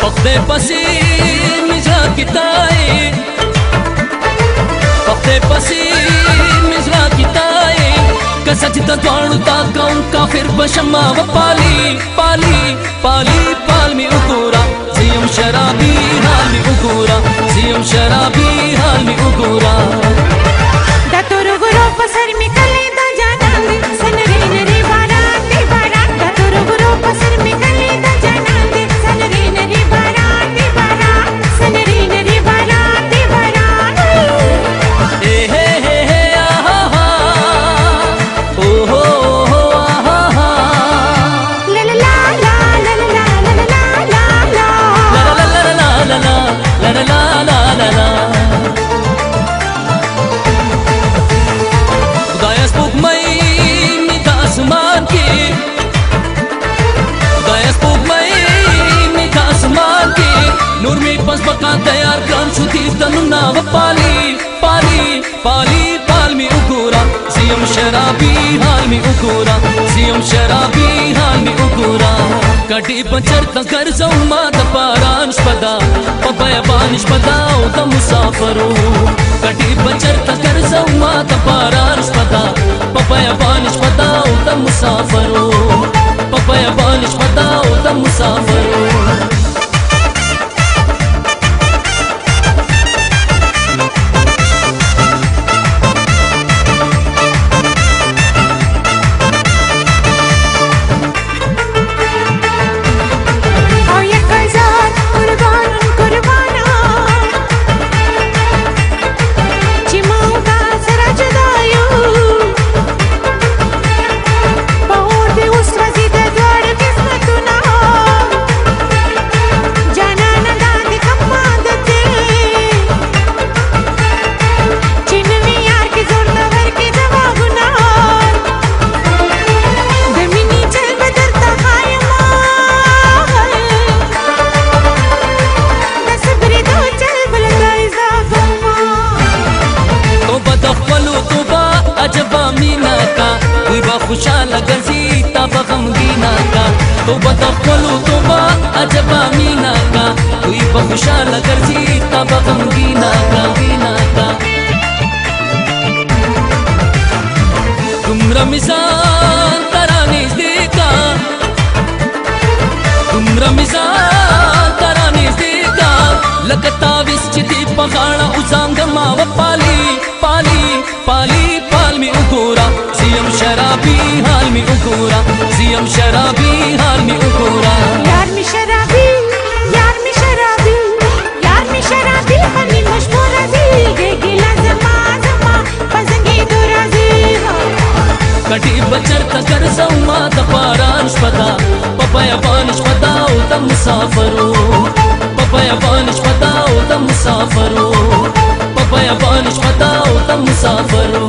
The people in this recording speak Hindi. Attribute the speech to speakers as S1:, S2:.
S1: पखते पसी मिजरा किताए पखते पसी मिजरा किताए कसजदा द्वाणु ताकौं काफिर बशमा व पाली पाली पाली पाल में उगोरा जियम शराबी हाल में उगोरा जियम शराबी हाल में उगोरा
S2: दतुरु गुरो पसर में कले दा जानांग सनरे नरे बारात दतुरु गुरो पसर में कले दा जानांग सनरे नरे बारात सनरे नरे बारात
S1: ए हे हे आहा हा ओ हो आहा हा
S2: ला ला ला ला ला ला ला ला ला ला
S1: ला ला ला ला नूर में बस बका तैयार ग्राम छुती तनुना व पाली पाली पाली पाल में उगोरा सीएम शराबी हाल में उगोरा सीएम शराबी हाल में उगोरा कटी पंचर तकर जौमा द पारांश पदा पपया बानिश पदाओ द मुसाफरो कटी पंचर तकर जौमा द पारांश पदा पपया बानिश पदाओ द मुसाफरो पपया बानिश पदाओ द मुसाफरो खुशाला गजी तब गमगीना का तो बदखलू तो बा अजबा मीना का कोई खुशाला गजी तब गमगीना का गीना का तुम रमजान तरानी देखा तुम रमजान तरानी देखा लगता विश्चिति पगाड़ा उजांग माव पाली पाली पाली पाल में उगोरा सीएम शराबी हाल में उगोरा सीएम शराबी हाल में उगोरा
S2: यार में शराबी यार में शराबी यार में शराबी हनी मशहूर जी गे गिला जमा जमा पसंगी दुराजी
S1: कटी बचर तकर जौमा द पारांश पदा पपया बानिश पदाओ द मुसाफरो पपया बानिश पदाओ द मुसाफरो पपया बानिश पदाओ द मुसाफरो